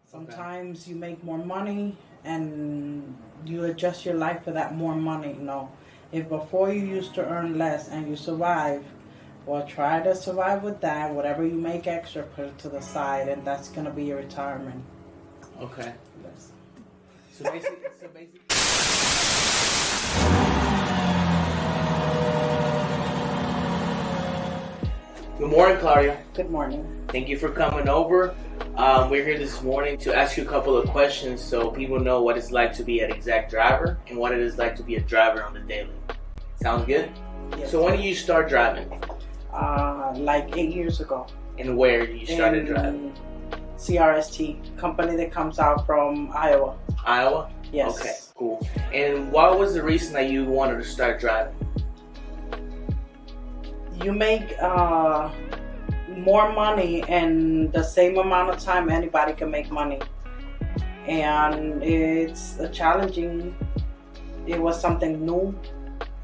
Sometimes you make more money and you adjust your life for that more money. If before you used to earn less and you survive, well, try to survive with that. Whatever you make extra, put it to the side, and that's gonna be your retirement. Okay. Yes. So basically. Good morning, Claudia. Good morning. Thank you for coming over. We're here this morning to ask you a couple of questions so people know what it's like to be an Exxact driver and what it is like to be a driver on the daily. Sounds good? Yes. So when did you start driving? Like 8 years ago. And where did you start driving? CRST, company that comes out from Iowa. Iowa? Yes. Okay, cool. And what was the reason that you wanted to start driving? You make more money in the same amount of time anybody can make money. And it's challenging. It was something new.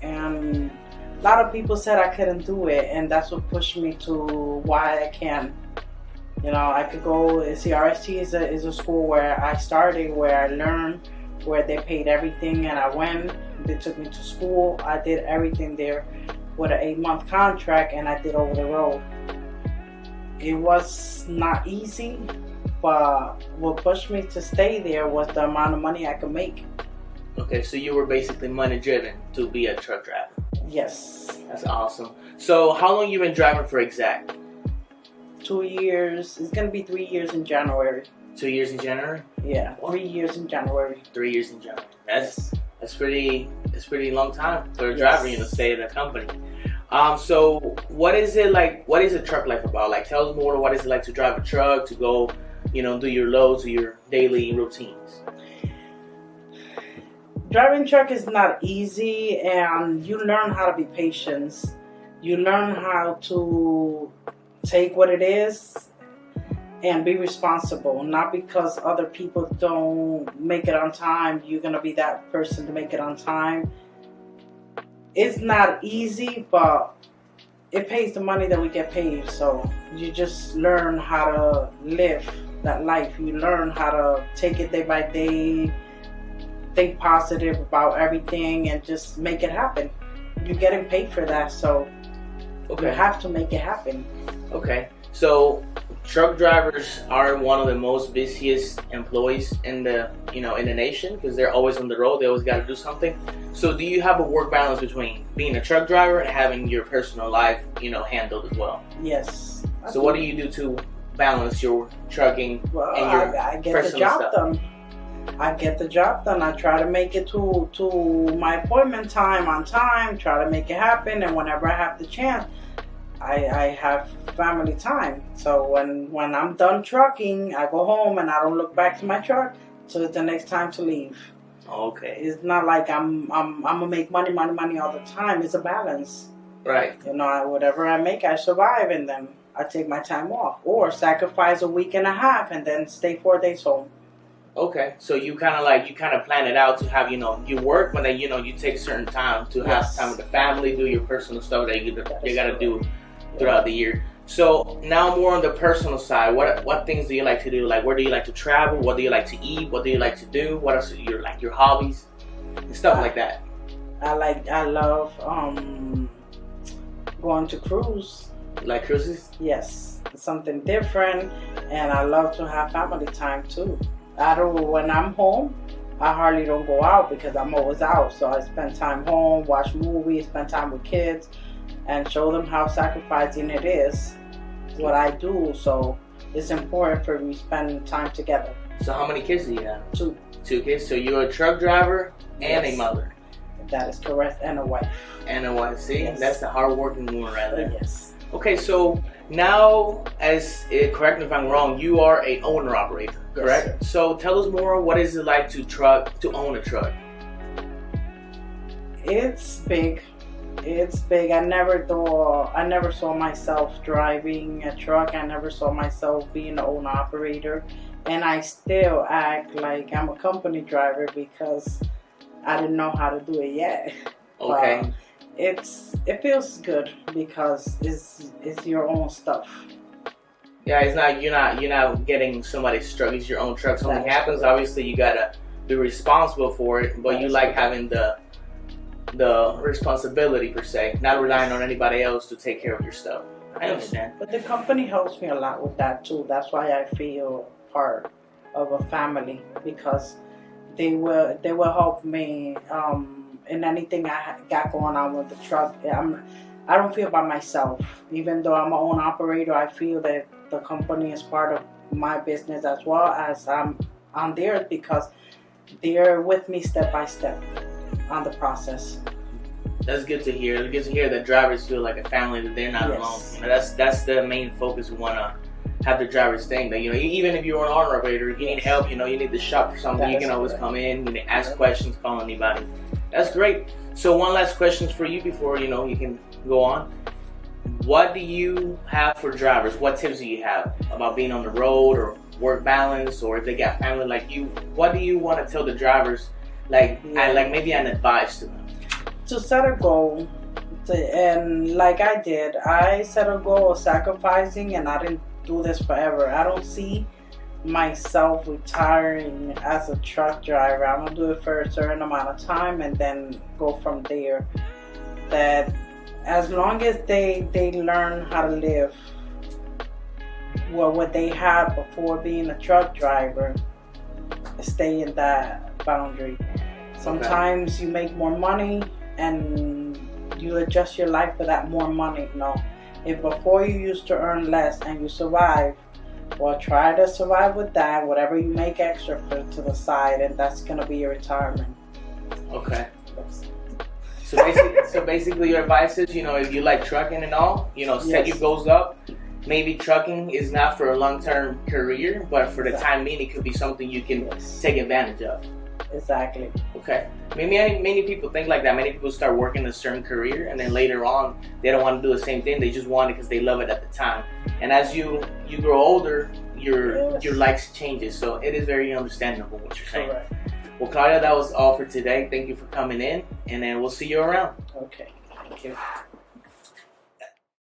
And a lot of people said I couldn't do it. And that's what pushed me to why I can. I could go. CRST is a school where I started, where I learned, where they paid everything. And I went. They took me to school. I did everything there with an 8-month contract, and I did over the road. It was not easy, but what pushed me to stay there was the amount of money I could make. Okay, so you were basically money driven to be a truck driver. Yes. That's awesome. So how long you been driving for Exxact? 2 years. It's gonna be 3 years in January. 2 years in January? Yeah, 3 years in January. 3 years in January. That's pretty long time for a driver, to stay at a company. So what is it like? What is a truck life about? Like, tell us more. What is it like to drive a truck, to go, do your loads, or your daily routines? Driving truck is not easy, and you learn how to be patient. You learn how to take what it is and be responsible. Not because other people don't make it on time, you're going to be that person to make it on time. It's not easy, but it pays the money that we get paid. So you just learn how to live that life. You learn how to take it day by day, think positive about everything, and just make it happen. You're getting paid for that, so you have to make it happen. Okay. So truck drivers are one of the most busiest employees in the in the nation because they're always on the road. They always got to do something. So do you have a work balance between being a truck driver and having your personal life handled as well? Yes. So what do you do to balance your trucking and your I get personal the job stuff? done. I get the job done. I try to make it to my appointment time on time. Try to make it happen, and whenever I have the chance, I have family time. So when I'm done trucking, I go home and I don't look back to my truck till it's the next time to leave. Okay. It's not like I'm gonna make money all the time. It's a balance. Right. Whatever I make, I survive, and then I take my time off, or sacrifice a week and a half and then stay 4 days home. Okay, so you kind of plan it out to have you work, but then you take certain time to have time with the family, do your personal stuff that you gotta do throughout the year. So now more on the personal side, what things do you like to do? Like, where do you like to travel? What do you like to eat? What do you like to do? What else are your hobbies and stuff like that? I love going to cruise. You like cruises? Yes, it's something different, and I love to have family time too. When I'm home, I hardly don't go out because I'm always out. So I spend time home, watch movies, spend time with kids, and show them how sacrificing it is, what I do. So it's important for me to spend time together. So how many kids do you have? 2. 2 kids. So you're a truck driver and a mother. That is correct, and a wife. And a wife. See, yes. That's the hard-working woman right there. Yes. Okay, so now, correct me if I'm wrong, you are a owner-operator, correct? Yes, so tell us more. What is it like to own a truck? It's big. It's big. I never saw myself driving a truck. I never saw myself being an owner-operator, and I still act like I'm a company driver because I didn't know how to do it yet. Okay. But it feels good because it's your own stuff. Yeah, it's not you're not getting somebody's truck. It's your own truck. Something That's happens, correct. obviously you gotta be responsible for it. But you That's like correct. having the responsibility per se, not relying on anybody else to take care of your stuff. I understand. But the company helps me a lot with that too. That's why I feel part of a family, because they will help me in anything I got going on with the truck. I don't feel by myself. Even though I'm my own operator, I feel that the company is part of my business as well as I'm on theirs, because they're with me step by step on the process. That's good to hear. It's good to hear that drivers feel like a family, that they're not alone. Yes. You know, that's the main focus we want to have the drivers think that, you know, even if you're an owner operator, if you need help, you know, you need to shop for something, That you is can always correct. come in, you can ask questions, call anybody. That's great. So one last question for you before, you know, you can go on. What do you have for drivers? What tips do you have about being on the road or work balance, or if they got family like you? What do you want to tell the drivers, like maybe an advice to them? To set a goal, and like I set a goal of sacrificing, and I didn't do this forever. I don't see myself retiring as a truck driver. I'm gonna do it for a certain amount of time and then go from there. That as long as they learn how to live what they had before being a truck driver, stay in that boundary. Sometimes you make more money and you adjust your life for that more money. No, if before you used to earn less and you survive, well, try to survive with that, whatever you make extra, put it to the side, and that's gonna be your retirement. Okay. So basically your advice is, you know, if you like trucking and all, you know, set your goals up. Maybe trucking is not for a long-term career, but for the time being, it could be something you can take advantage of. Exactly. Okay. Many people think like that. Many people start working a certain career, and then later on, they don't want to do the same thing. They just want it because they love it at the time. And as you grow older, your likes changes. So it is very understandable what you're saying. Correct. Well, Claudia, that was all for today. Thank you for coming in, and then we'll see you around. Okay. Thank you.